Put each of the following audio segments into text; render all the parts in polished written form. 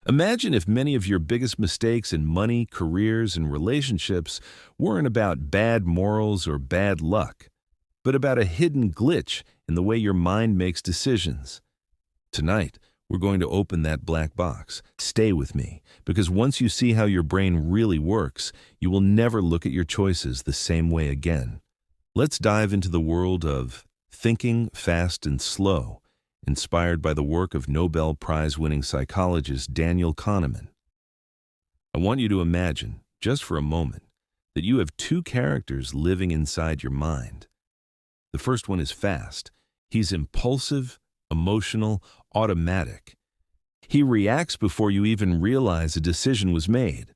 Imagine if many of your biggest mistakes in money, careers, and relationships weren't about bad morals or bad luck, but about a hidden glitch in the way your mind makes decisions. Tonight, we're going to open that black box. Stay with me, because once you see how your brain really works, you will never look at your choices the same way again. Let's dive into the world of thinking fast and slow, inspired by the work of Nobel Prize-winning psychologist Daniel Kahneman. I want you to imagine, just for a moment, that you have two characters living inside your mind. The first one is fast. He's impulsive, emotional, automatic. He reacts before you even realize a decision was made.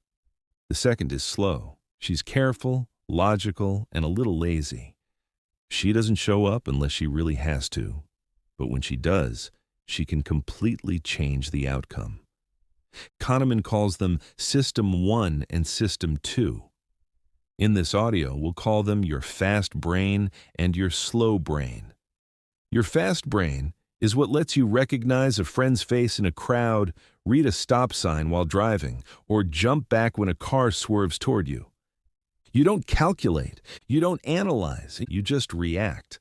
The second is slow. She's careful, logical, and a little lazy. She doesn't show up unless she really has to. But when she does, she can completely change the outcome. Kahneman calls them System 1 and System 2. In this audio, we'll call them your fast brain and your slow brain. Your fast brain is what lets you recognize a friend's face in a crowd, read a stop sign while driving, or jump back when a car swerves toward you. You don't calculate, you don't analyze, you just react.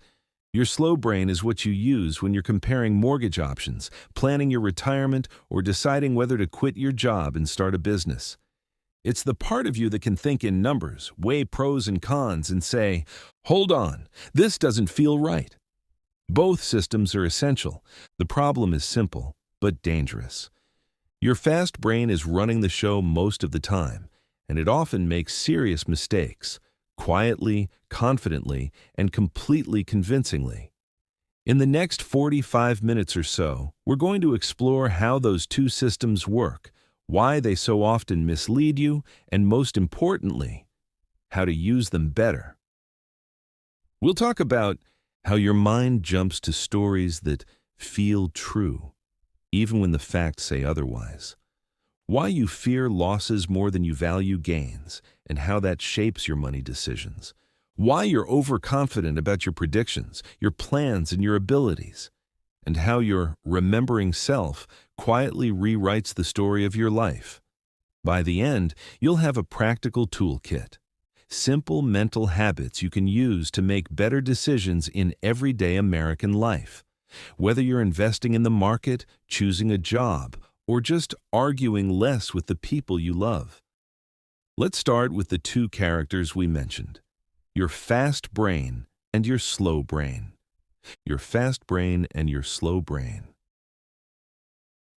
Your slow brain is what you use when you're comparing mortgage options, planning your retirement, or deciding whether to quit your job and start a business. It's the part of you that can think in numbers, weigh pros and cons, and say, "Hold on, this doesn't feel right." Both systems are essential. The problem is simple, but dangerous. Your fast brain is running the show most of the time, and it often makes serious mistakes. Quietly, confidently, and completely convincingly. In the next 45 minutes or so, we're going to explore how those two systems work, why they so often mislead you, and most importantly, how to use them better. We'll talk about how your mind jumps to stories that feel true, even when the facts say otherwise. Why you fear losses more than you value gains, and how that shapes your money decisions. Why you're overconfident about your predictions, your plans, and your abilities. And how your remembering self quietly rewrites the story of your life. By the end, you'll have a practical toolkit. Simple mental habits you can use to make better decisions in everyday American life. Whether you're investing in the market, choosing a job, or just arguing less with the people you love. Let's start with the two characters we mentioned, your fast brain and your slow brain. Your fast brain and your slow brain.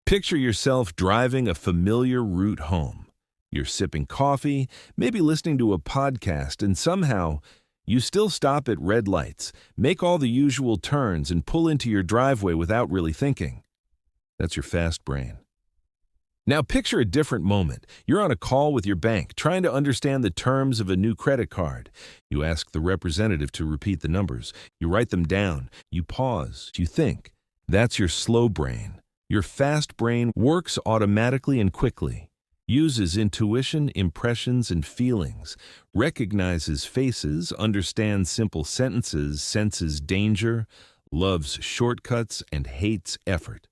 Picture yourself driving a familiar route home. You're sipping coffee, maybe listening to a podcast, and somehow you still stop at red lights, make all the usual turns, and pull into your driveway without really thinking. That's your fast brain. Now picture a different moment. You're on a call with your bank, trying to understand the terms of a new credit card. You ask the representative to repeat the numbers. You write them down. You pause. You think. That's your slow brain. Your fast brain works automatically and quickly, uses intuition, impressions, and feelings, recognizes faces, understands simple sentences, senses danger, loves shortcuts, and hates effort.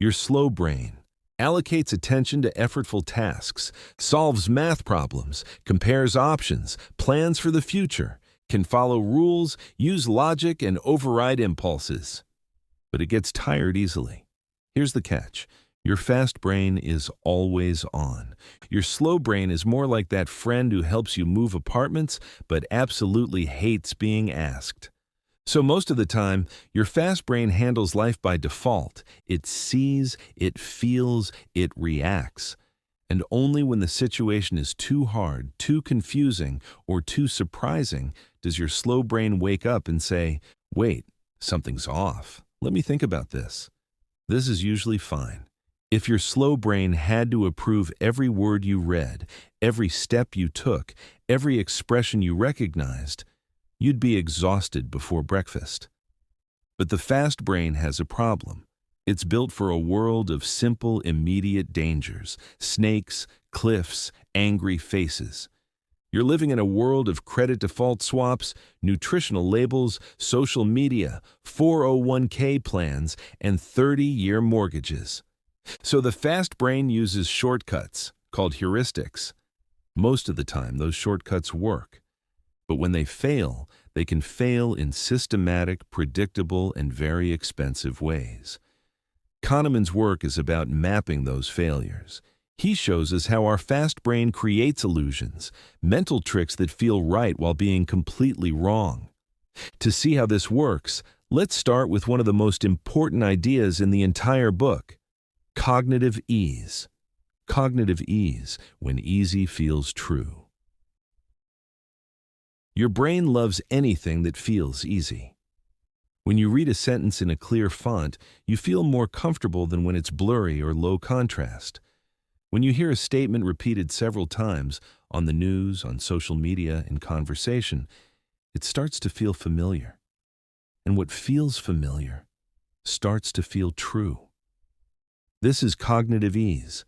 Your slow brain allocates attention to effortful tasks, solves math problems, compares options, plans for the future, can follow rules, use logic, and override impulses. But it gets tired easily. Here's the catch. Your fast brain is always on. Your slow brain is more like that friend who helps you move apartments, but absolutely hates being asked. So most of the time, your fast brain handles life by default. It sees, it feels, it reacts. And only when the situation is too hard, too confusing, or too surprising does your slow brain wake up and say, "Wait, something's off. Let me think about this." This is usually fine. If your slow brain had to approve every word you read, every step you took, every expression you recognized, you'd be exhausted before breakfast. But the fast brain has a problem. It's built for a world of simple, immediate dangers, snakes, cliffs, angry faces. You're living in a world of credit default swaps, nutritional labels, social media, 401k plans, and 30-year mortgages. So the fast brain uses shortcuts, called heuristics. Most of the time, those shortcuts work. But when they can fail in systematic, predictable, and very expensive ways. Kahneman's work is about mapping those failures. He shows us how our fast brain creates illusions, mental tricks that feel right while being completely wrong. To see how this works, let's start with one of the most important ideas in the entire book: cognitive ease. Cognitive ease, when easy feels true. Your brain loves anything that feels easy. When you read a sentence in a clear font, you feel more comfortable than when it's blurry or low contrast. When you hear a statement repeated several times on the news, on social media, in conversation, it starts to feel familiar. And what feels familiar starts to feel true. This is cognitive ease.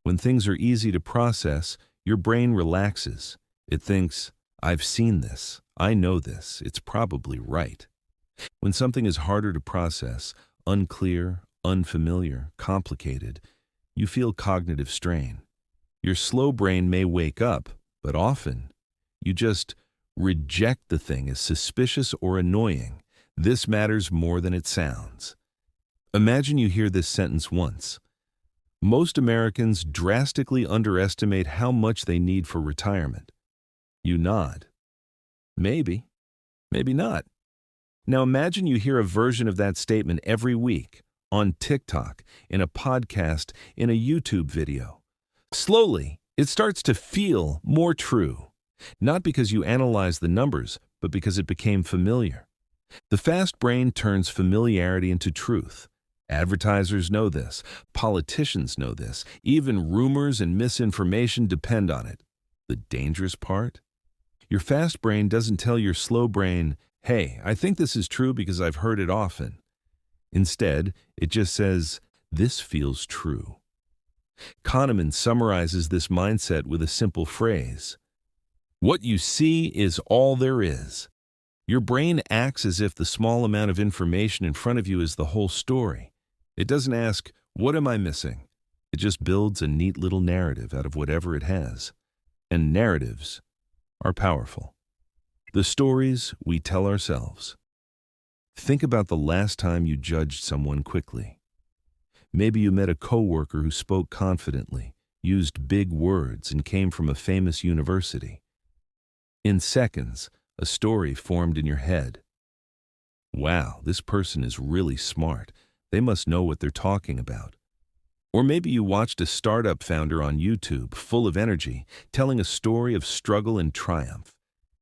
When things are easy to process, your brain relaxes. It thinks, I've seen this, I know this, it's probably right. When something is harder to process, unclear, unfamiliar, complicated, you feel cognitive strain. Your slow brain may wake up, but often you just reject the thing as suspicious or annoying. This matters more than it sounds. Imagine you hear this sentence once. Most Americans drastically underestimate how much they need for retirement. You nod. Maybe, maybe not. Now imagine you hear a version of that statement every week, on TikTok, in a podcast, in a YouTube video. Slowly, it starts to feel more true. Not because you analyze the numbers, but because it became familiar. The fast brain turns familiarity into truth. Advertisers know this. Politicians know this. Even rumors and misinformation depend on it. The dangerous part? Your fast brain doesn't tell your slow brain, hey, I think this is true because I've heard it often. Instead, it just says, this feels true. Kahneman summarizes this mindset with a simple phrase. What you see is all there is. Your brain acts as if the small amount of information in front of you is the whole story. It doesn't ask, what am I missing? It just builds a neat little narrative out of whatever it has. And narratives are powerful. The stories we tell ourselves. Think about the last time you judged someone quickly. Maybe you met a coworker who spoke confidently, used big words, and came from a famous university. In seconds, a story formed in your head. Wow, this person is really smart. They must know what they're talking about. Or maybe you watched a startup founder on YouTube, full of energy, telling a story of struggle and triumph.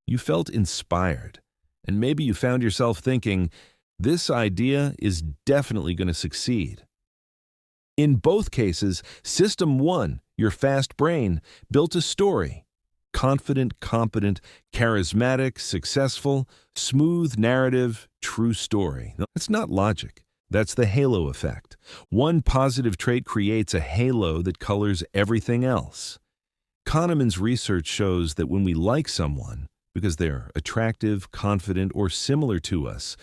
You felt inspired, and maybe you found yourself thinking, this idea is definitely going to succeed. In both cases, System 1, your fast brain, built a story. Confident, competent, charismatic, successful, smooth narrative, true story. That's not logic. That's the halo effect. One positive trait creates a halo that colors everything else. Kahneman's research shows that when we like someone, because they're attractive, confident, or similar to us,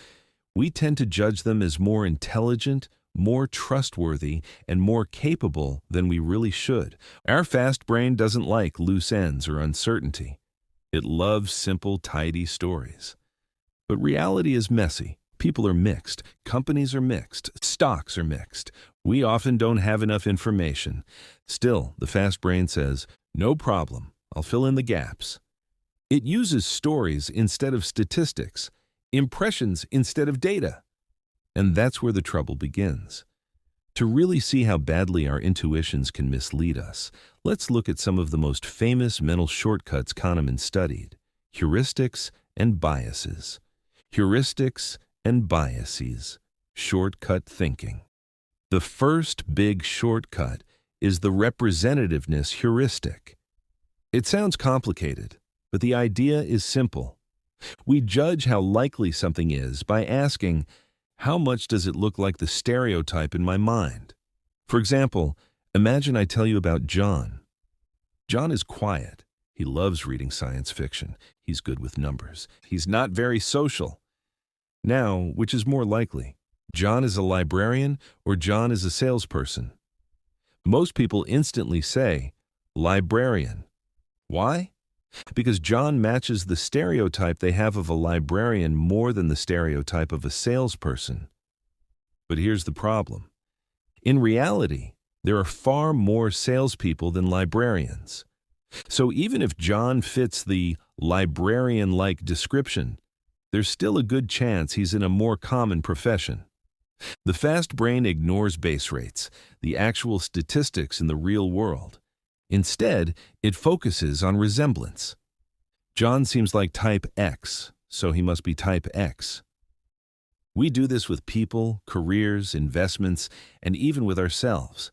we tend to judge them as more intelligent, more trustworthy, and more capable than we really should. Our fast brain doesn't like loose ends or uncertainty. It loves simple, tidy stories. But reality is messy. People are mixed. Companies are mixed. Stocks are mixed. We often don't have enough information. Still, the fast brain says, no problem, I'll fill in the gaps. It uses stories instead of statistics, impressions instead of data. And that's where the trouble begins. To really see how badly our intuitions can mislead us, let's look at some of the most famous mental shortcuts Kahneman studied: heuristics and biases. Heuristics and biases, shortcut thinking. The first big shortcut is the representativeness heuristic. It sounds complicated, but the idea is simple. We judge how likely something is by asking, how much does it look like the stereotype in my mind? For example, imagine I tell you about John. John is quiet. He loves reading science fiction. He's good with numbers. He's not very social. Now, which is more likely? John is a librarian or John is a salesperson? Most people instantly say, librarian. Why? Because John matches the stereotype they have of a librarian more than the stereotype of a salesperson. But here's the problem. In reality, there are far more salespeople than librarians. So even if John fits the librarian-like description, there's still a good chance he's in a more common profession. The fast brain ignores base rates, the actual statistics in the real world. Instead, it focuses on resemblance. John seems like type X, so he must be type X. We do this with people, careers, investments, and even with ourselves.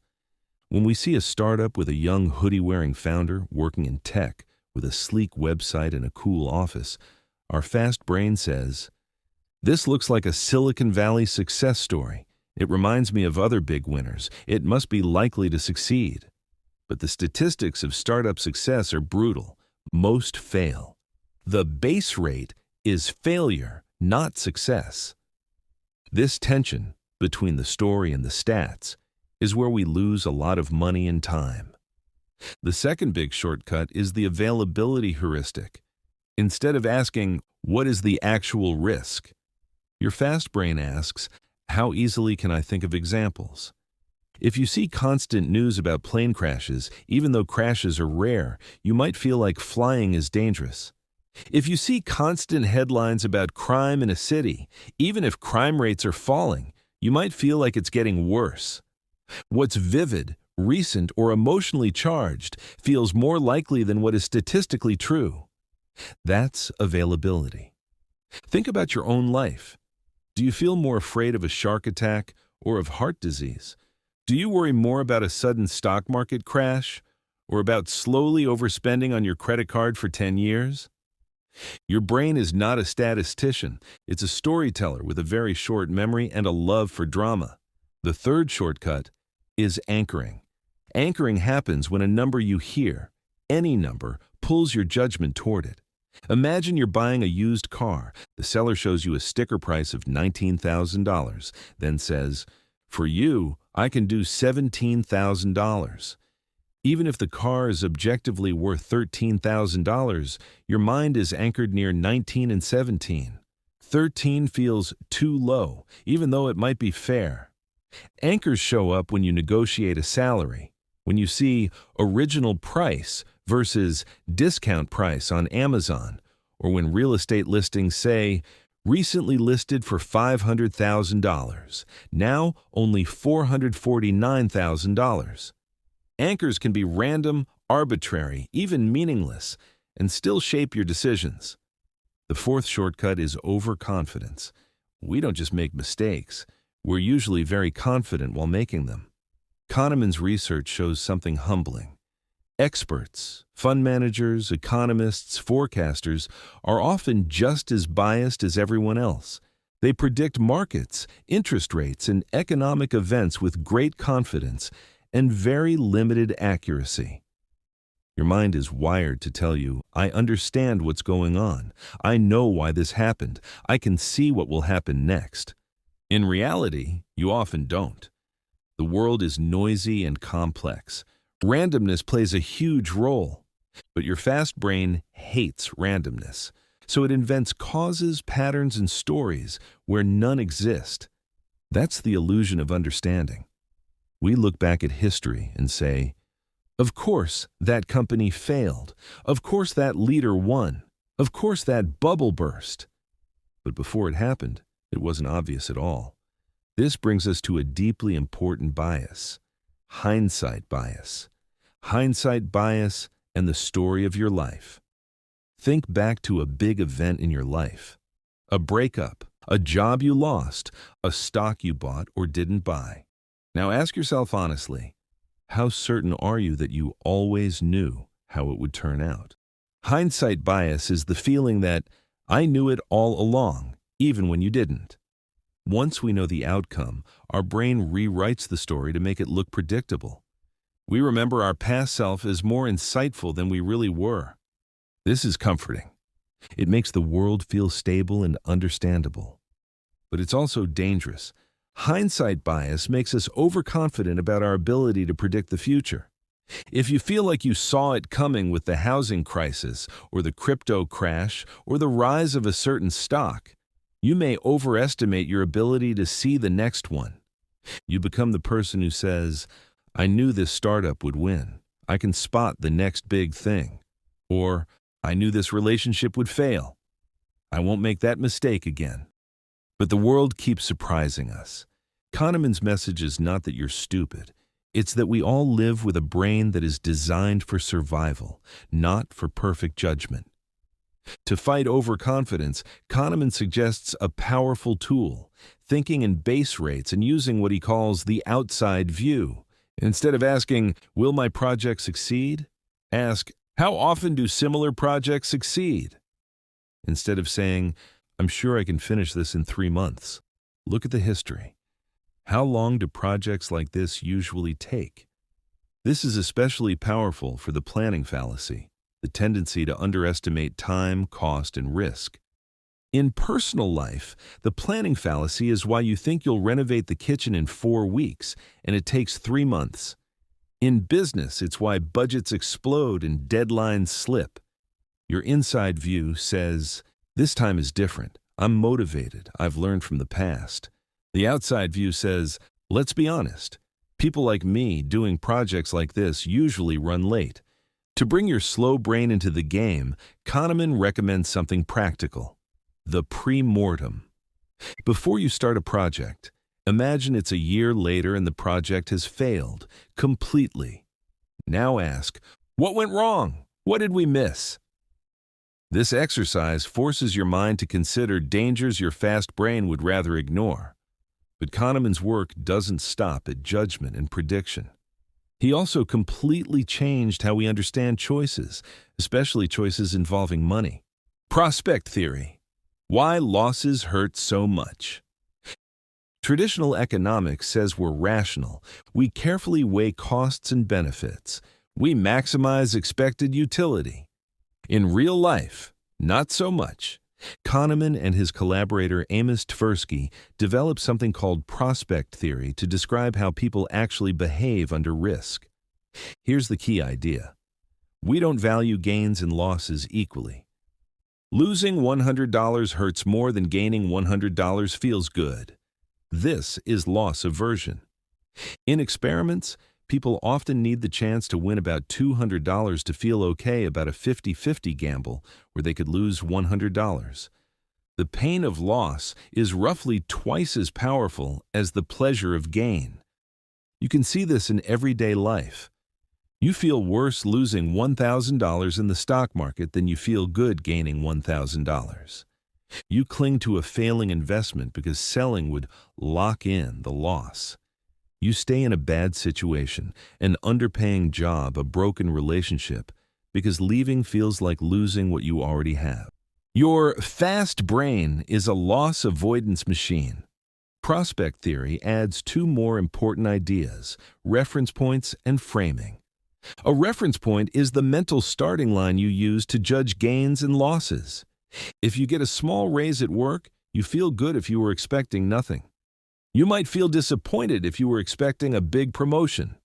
When we see a startup with a young hoodie-wearing founder working in tech with a sleek website and a cool office, our fast brain says, "This looks like a Silicon Valley success story. It reminds me of other big winners. It must be likely to succeed." But the statistics of startup success are brutal. Most fail. The base rate is failure, not success. This tension between the story and the stats is where we lose a lot of money and time. The second big shortcut is the availability heuristic. Instead of asking, what is the actual risk? Your fast brain asks, how easily can I think of examples? If you see constant news about plane crashes, even though crashes are rare, you might feel like flying is dangerous. If you see constant headlines about crime in a city, even if crime rates are falling, you might feel like it's getting worse. What's vivid, recent, or emotionally charged feels more likely than what is statistically true. That's availability. Think about your own life. Do you feel more afraid of a shark attack or of heart disease? Do you worry more about a sudden stock market crash or about slowly overspending on your credit card for 10 years? Your brain is not a statistician. It's a storyteller with a very short memory and a love for drama. The third shortcut is anchoring. Anchoring happens when a number you hear, any number, pulls your judgment toward it. Imagine you're buying a used car. The seller shows you a sticker price of $19,000, then says, "For you, I can do $17,000. Even if the car is objectively worth $13,000, your mind is anchored near 19 and 17. 13 feels too low, even though it might be fair. Anchors show up when you negotiate a salary, when you see original price versus discount price on Amazon, or when real estate listings say, recently listed for $500,000, now only $449,000. Anchors can be random, arbitrary, even meaningless, and still shape your decisions. The fourth shortcut is overconfidence. We don't just make mistakes. We're usually very confident while making them. Kahneman's research shows something humbling. Experts, fund managers, economists, forecasters are often just as biased as everyone else. They predict markets, interest rates, and economic events with great confidence and very limited accuracy. Your mind is wired to tell you, I understand what's going on. I know why this happened. I can see what will happen next. In reality, you often don't. The world is noisy and complex. Randomness plays a huge role, but your fast brain hates randomness, so it invents causes, patterns, and stories where none exist. That's the illusion of understanding. We look back at history and say, of course that company failed. Of course that leader won. Of course that bubble burst. But before it happened, it wasn't obvious at all. This brings us to a deeply important bias. Hindsight bias. Hindsight bias and the story of your life. Think back to a big event in your life. A breakup, a job you lost, a stock you bought or didn't buy. Now ask yourself honestly, how certain are you that you always knew how it would turn out? Hindsight bias is the feeling that I knew it all along, even when you didn't. Once we know the outcome, our brain rewrites the story to make it look predictable. We remember our past self as more insightful than we really were. This is comforting. It makes the world feel stable and understandable. But it's also dangerous. Hindsight bias makes us overconfident about our ability to predict the future. If you feel like you saw it coming with the housing crisis, or the crypto crash, or the rise of a certain stock, you may overestimate your ability to see the next one. You become the person who says, "I knew this startup would win. I can spot the next big thing." Or, "I knew this relationship would fail. I won't make that mistake again." But the world keeps surprising us. Kahneman's message is not that you're stupid. It's that we all live with a brain that is designed for survival, not for perfect judgment. To fight overconfidence, Kahneman suggests a powerful tool, thinking in base rates and using what he calls the outside view. Instead of asking, "Will my project succeed?" ask, "How often do similar projects succeed?" Instead of saying, "I'm sure I can finish this in 3 months," look at the history. How long do projects like this usually take? This is especially powerful for the planning fallacy, the tendency to underestimate time, cost, and risk. In personal life, the planning fallacy is why you think you'll renovate the kitchen in 4 weeks, and it takes 3 months. In business, it's why budgets explode and deadlines slip. Your inside view says, "This time is different. I'm motivated. I've learned from the past." The outside view says, "Let's be honest. People like me doing projects like this usually run late." To bring your slow brain into the game, Kahneman recommends something practical: the pre-mortem. Before you start a project, imagine it's a year later and the project has failed completely. Now ask, what went wrong? What did we miss? This exercise forces your mind to consider dangers your fast brain would rather ignore. But Kahneman's work doesn't stop at judgment and prediction. He also completely changed how we understand choices, especially choices involving money. Prospect theory. Why losses hurt so much. Traditional economics says we're rational. We carefully weigh costs and benefits. We maximize expected utility. In real life, not so much. Kahneman and his collaborator Amos Tversky developed something called prospect theory to describe how people actually behave under risk. Here's the key idea. We don't value gains and losses equally. Losing $100 hurts more than gaining $100 feels good. This is loss aversion. In experiments, people often need the chance to win about $200 to feel okay about a 50-50 gamble where they could lose $100. The pain of loss is roughly twice as powerful as the pleasure of gain. You can see this in everyday life. You feel worse losing $1,000 in the stock market than you feel good gaining $1,000. You cling to a failing investment because selling would lock in the loss. You stay in a bad situation, an underpaying job, a broken relationship, because leaving feels like losing what you already have. Your fast brain is a loss avoidance machine. Prospect theory adds 2 more important ideas: reference points and framing. A reference point is the mental starting line you use to judge gains and losses. If you get a small raise at work, you feel good if you were expecting nothing. You might feel disappointed if you were expecting a big promotion.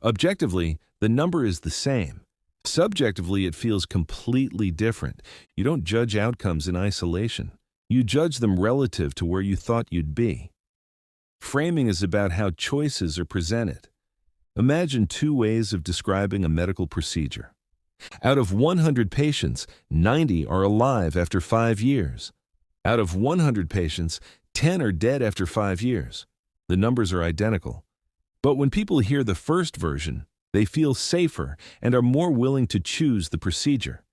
Objectively, the number is the same. Subjectively, it feels completely different. You don't judge outcomes in isolation. You judge them relative to where you thought you'd be. Framing is about how choices are presented. Imagine 2 ways of describing a medical procedure. Out of 100 patients, 90 are alive after 5 years. Out of 100 patients, 10 are dead after 5 years. The numbers are identical. But when people hear the first version, they feel safer and are more willing to choose the procedure.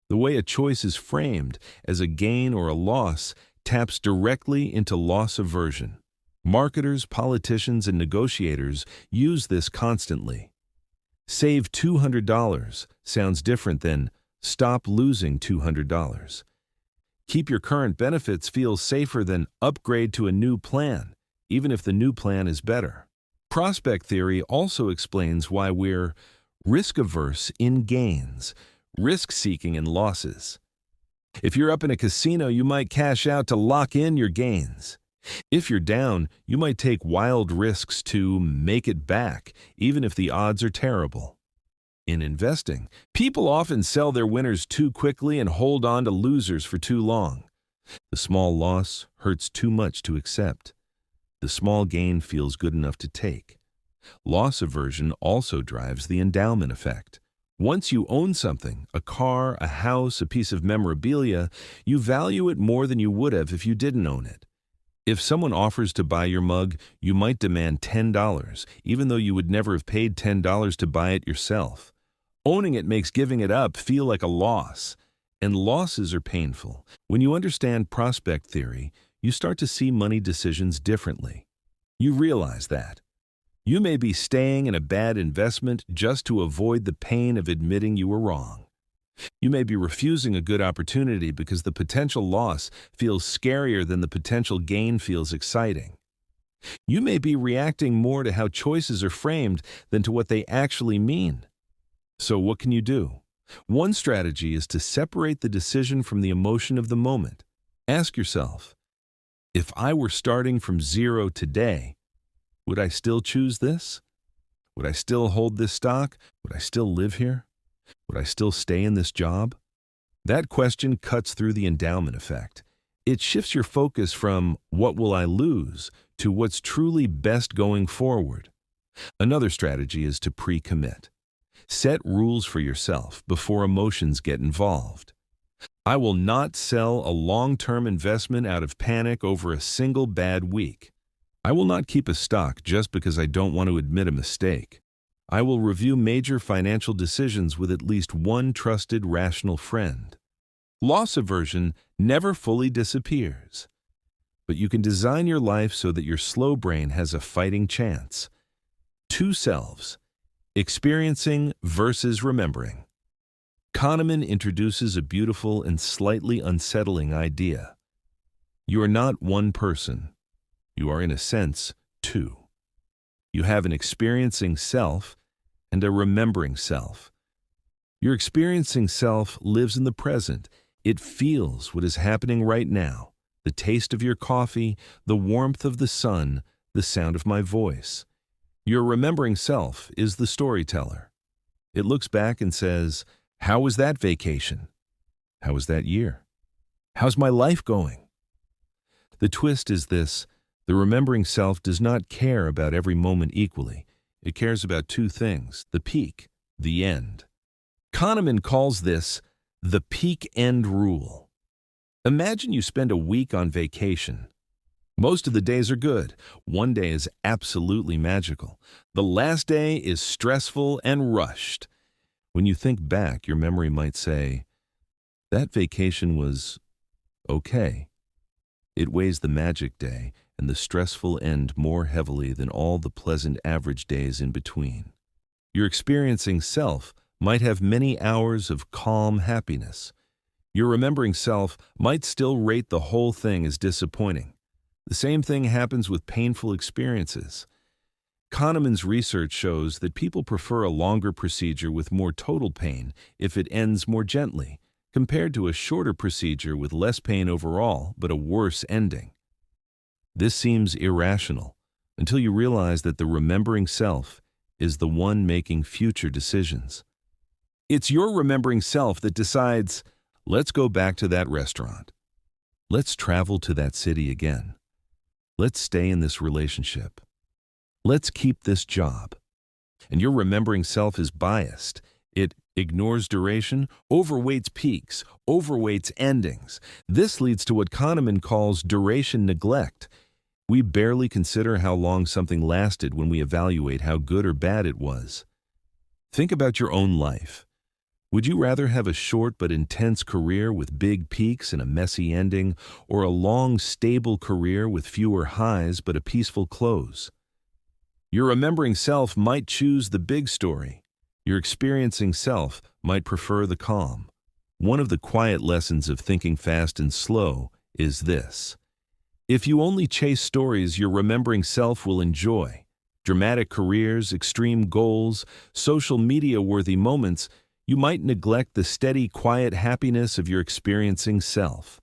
The way a choice is framed as a gain or a loss taps directly into loss aversion. Marketers, politicians, and negotiators use this constantly. Save $200 sounds different than stop losing $200. Keep your current benefits feels safer than upgrade to a new plan, even if the new plan is better. Prospect theory also explains why we're risk-averse in gains, risk-seeking in losses. If you're up in a casino, you might cash out to lock in your gains. If you're down, you might take wild risks to make it back, even if the odds are terrible. In investing, people often sell their winners too quickly and hold on to losers for too long. The small loss hurts too much to accept. The small gain feels good enough to take. Loss aversion also drives the endowment effect. Once you own something, a car, a house, a piece of memorabilia, you value it more than you would have if you didn't own it. If someone offers to buy your mug, you might demand $10, even though you would never have paid $10 to buy it yourself. Owning it makes giving it up feel like a loss, and losses are painful. When you understand prospect theory, you start to see money decisions differently. You realize that. You may be staying in a bad investment just to avoid the pain of admitting you were wrong. You may be refusing a good opportunity because the potential loss feels scarier than the potential gain feels exciting. You may be reacting more to how choices are framed than to what they actually mean. So what can you do? One strategy is to separate the decision from the emotion of the moment. Ask yourself, if I were starting from zero today, would I still choose this? Would I still hold this stock? Would I still live here? Would I still stay in this job? That question cuts through the endowment effect. It shifts your focus from what will I lose to what's truly best going forward. Another strategy is to pre-commit. Set rules for yourself before emotions get involved. I will not sell a long-term investment out of panic over a single bad week. I will not keep a stock just because I don't want to admit a mistake. I will review major financial decisions with at least one trusted, rational friend. Loss aversion never fully disappears, but you can design your life so that your slow brain has a fighting chance. Two selves, experiencing versus remembering. Kahneman introduces a beautiful and slightly unsettling idea. You are not one person. You are, in a sense, two. You have an experiencing self and a remembering self. Your experiencing self lives in the present. It feels what is happening right now, the taste of your coffee, the warmth of the sun, the sound of my voice. Your remembering self is the storyteller. It looks back and says, how was that vacation? How was that year? How's my life going? The twist is this: the remembering self does not care about every moment equally. It cares about two things: the peak, the end. Kahneman calls this the peak end rule. Imagine you spend a week on vacation. Most of the days are good. One day is absolutely magical. The last day is stressful and rushed. When you think back, your memory might say, that vacation was okay. It weighs the magic day and the stressful end more heavily than all the pleasant average days in between. Your experiencing self might have many hours of calm happiness. Your remembering self might still rate the whole thing as disappointing. The same thing happens with painful experiences. Kahneman's research shows that people prefer a longer procedure with more total pain if it ends more gently, compared to a shorter procedure with less pain overall but a worse ending. This seems irrational until you realize that the remembering self is the one making future decisions. It's your remembering self that decides, let's go back to that restaurant. Let's travel to that city again. Let's stay in this relationship. Let's keep this job. And your remembering self is biased. It ignores duration, overweights peaks, overweights endings. This leads to what Kahneman calls duration neglect. We barely consider how long something lasted when we evaluate how good or bad it was. Think about your own life. Would you rather have a short but intense career with big peaks and a messy ending, or a long, stable career with fewer highs but a peaceful close? Your remembering self might choose the big story. Your experiencing self might prefer the calm. One of the quiet lessons of thinking fast and slow is this: if you only chase stories your remembering self will enjoy, dramatic careers, extreme goals, social media-worthy moments, you might neglect the steady, quiet happiness of your experiencing self.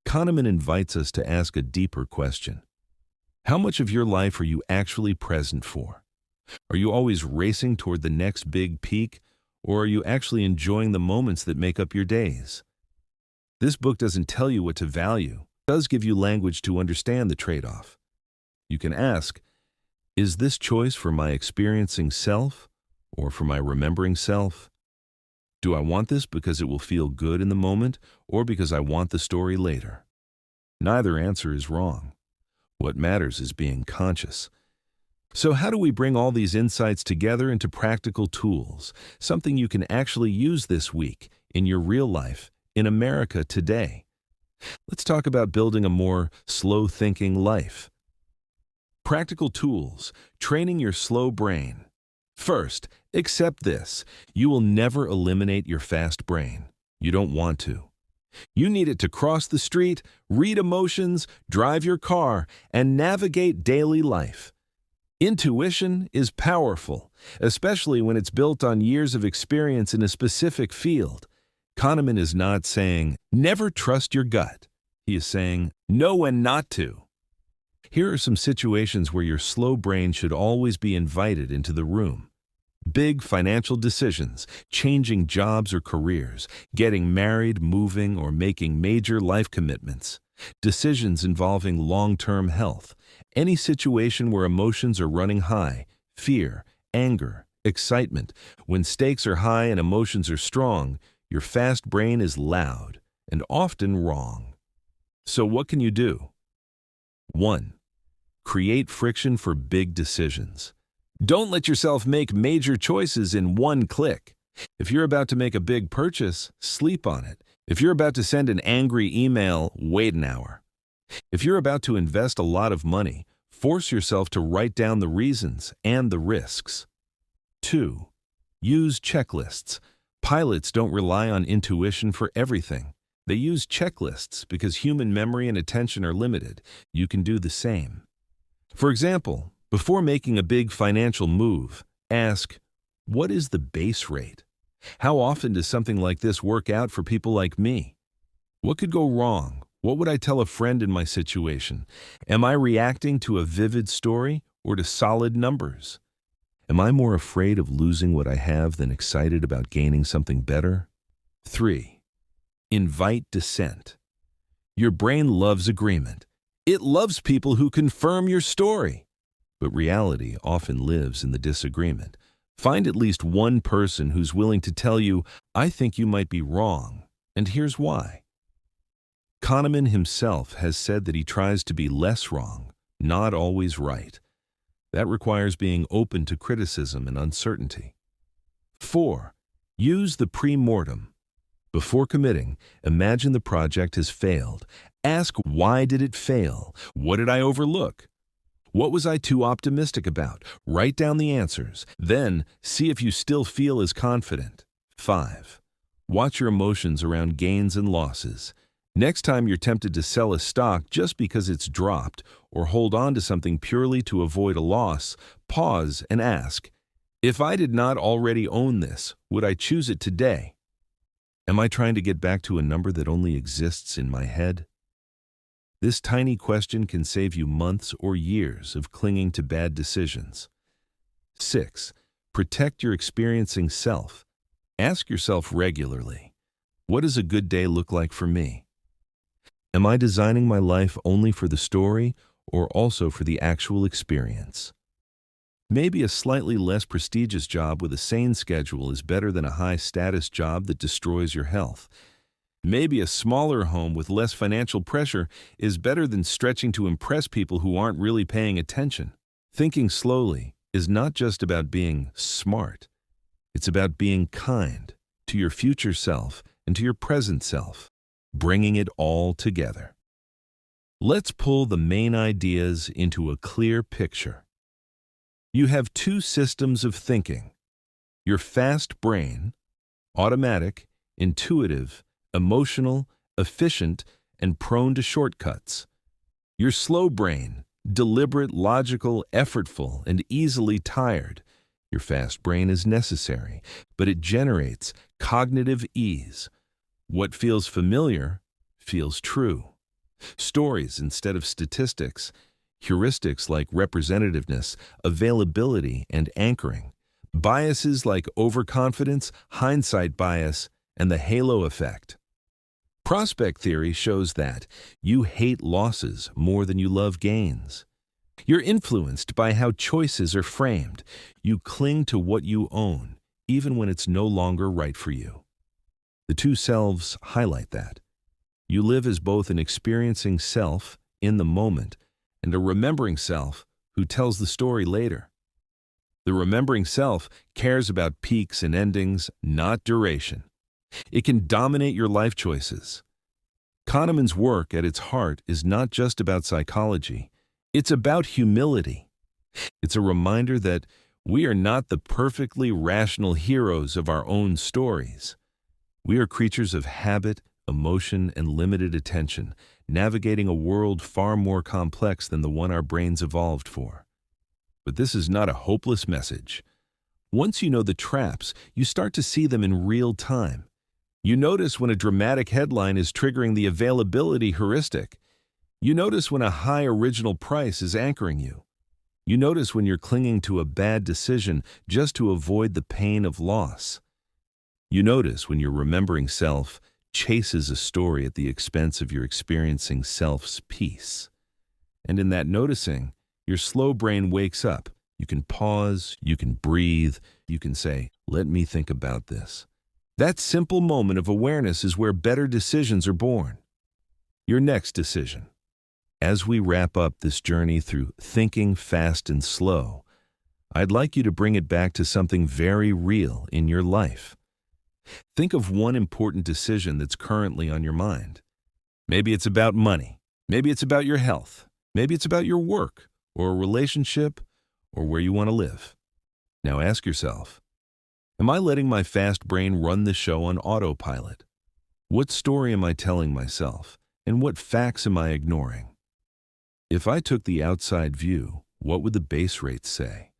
Kahneman invites us to ask a deeper question. How much of your life are you actually present for? Are you always racing toward the next big peak, or are you actually enjoying the moments that make up your days? This book doesn't tell you what to value. It does give you language to understand the trade-off. You can ask, is this choice for my experiencing self or for my remembering self? Do I want this because it will feel good in the moment or because I want the story later? Neither answer is wrong. What matters is being conscious. So how do we bring all these insights together into practical tools, something you can actually use this week, in your real life, in America today? Let's talk about building a more slow-thinking life. Practical tools, training your slow brain. First, accept this. You will never eliminate your fast brain. You don't want to. You need it to cross the street, read emotions, drive your car, and navigate daily life. Intuition is powerful, especially when it's built on years of experience in a specific field. Kahneman is not saying, never trust your gut. He is saying, know when not to. Here are some situations where your slow brain should always be invited into the room. Big financial decisions, changing jobs or careers, getting married, moving, or making major life commitments. Decisions involving long-term health. Any situation where emotions are running high, fear, anger, excitement. When stakes are high and emotions are strong, your fast brain is loud and often wrong. So what can you do? 1. Create friction for big decisions. Don't let yourself make major choices in one click. If you're about to make a big purchase, sleep on it. If you're about to send an angry email, wait an hour. If you're about to invest a lot of money, force yourself to write down the reasons and the risks. 2. Use checklists. Pilots don't rely on intuition for everything. They use checklists because human memory and attention are limited. You can do the same. For example, before making a big financial move, ask, what is the base rate? How often does something like this work out for people like me? What could go wrong? What would I tell a friend in my situation? Am I reacting to a vivid story or to solid numbers? Am I more afraid of losing what I have than excited about gaining something better? 3. Invite dissent. Your brain loves agreement. It loves people who confirm your story. But reality often lives in the disagreement. Find at least one person who's willing to tell you, I think you might be wrong, and here's why. Kahneman himself has said that he tries to be less wrong, not always right. That requires being open to criticism and uncertainty. 4. Use the pre-mortem. Before committing, imagine the project has failed. Ask, why did it fail? What did I overlook? What was I too optimistic about? Write down the answers. Then, see if you still feel as confident. 5. Watch your emotions around gains and losses. Next time you're tempted to sell a stock just because it's dropped or hold on to something purely to avoid a loss, pause and ask, if I did not already own this, would I choose it today? Am I trying to get back to a number that only exists in my head? This tiny question can save you months or years of clinging to bad decisions. 6. Protect your experiencing self. Ask yourself regularly, what does a good day look like for me? Am I designing my life only for the story or also for the actual experience? Maybe a slightly less prestigious job with a sane schedule is better than a high-status job that destroys your health. Maybe a smaller home with less financial pressure is better than stretching to impress people who aren't really paying attention. Thinking slowly is not just about being smart. It's about being kind to your future self and to your present self, bringing it all together. Let's pull the main ideas into a clear picture. You have two systems of thinking. Your fast brain, automatic, intuitive, emotional, efficient, and prone to shortcuts. Your slow brain, deliberate, logical, effortful, and easily tired. Your fast brain is necessary, but it generates cognitive ease. What feels familiar feels true. Stories instead of statistics, heuristics like representativeness, availability, and anchoring, biases like overconfidence, hindsight bias, and the halo effect. Prospect theory shows that you hate losses more than you love gains. You're influenced by how choices are framed. You cling to what you own, even when it's no longer right for you. The two selves highlight that. You live as both an experiencing self in the moment and a remembering self who tells the story later. The remembering self cares about peaks and endings, not duration. It can dominate your life choices. Kahneman's work at its heart is not just about psychology. It's about humility. It's a reminder that we are not the perfectly rational heroes of our own stories. We are creatures of habit, emotion, and limited attention, navigating a world far more complex than the one our brains evolved for. But this is not a hopeless message. Once you know the traps, you start to see them in real time. You notice when a dramatic headline is triggering the availability heuristic. You notice when a high original price is anchoring you. You notice when you're clinging to a bad decision just to avoid the pain of loss. You notice when your remembering self chases a story at the expense of your experiencing self's peace. And in that noticing, your slow brain wakes up. You can pause, you can breathe, you can say, "Let me think about this." That simple moment of awareness is where better decisions are born. Your next decision. As we wrap up this journey through thinking fast and slow, I'd like you to bring it back to something very real in your life. Think of one important decision that's currently on your mind. Maybe it's about money. Maybe it's about your health. Maybe it's about your work or a relationship or where you want to live. Now ask yourself, am I letting my fast brain run the show on autopilot? What story am I telling myself, and what facts am I ignoring? If I took the outside view, what would the base rates say?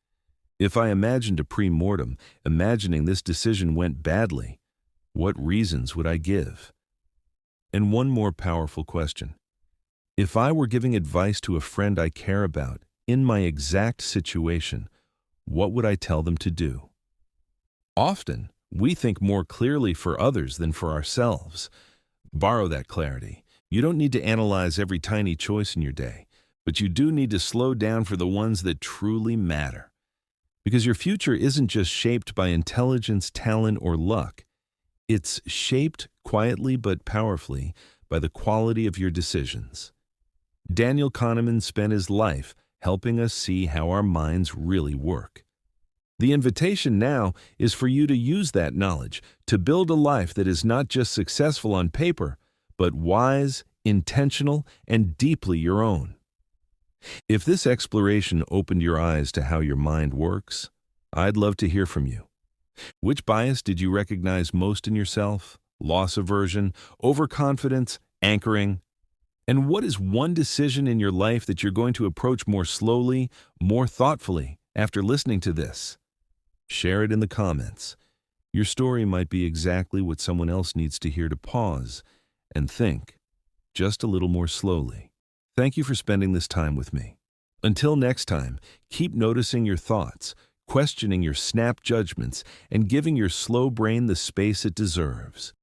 If I imagined a pre-mortem, imagining this decision went badly, what reasons would I give? And one more powerful question. If I were giving advice to a friend I care about in my exact situation, what would I tell them to do? Often, we think more clearly for others than for ourselves. Borrow that clarity. You don't need to analyze every tiny choice in your day, but you do need to slow down for the ones that truly matter. Because your future isn't just shaped by intelligence, talent, or luck. It's shaped quietly but powerfully by the quality of your decisions. Daniel Kahneman spent his life helping us see how our minds really work. The invitation now is for you to use that knowledge to build a life that is not just successful on paper, but wise, intentional, and deeply your own. If this exploration opened your eyes to how your mind works, I'd love to hear from you. Which bias did you recognize most in yourself? Loss aversion, overconfidence, anchoring? And what is one decision in your life that you're going to approach more slowly, more thoughtfully after listening to this? Share it in the comments. Your story might be exactly what someone else needs to hear to pause and think just a little more slowly. Thank you for spending this time with me. Until next time, keep noticing your thoughts, questioning your snap judgments, and giving your slow brain the space it deserves.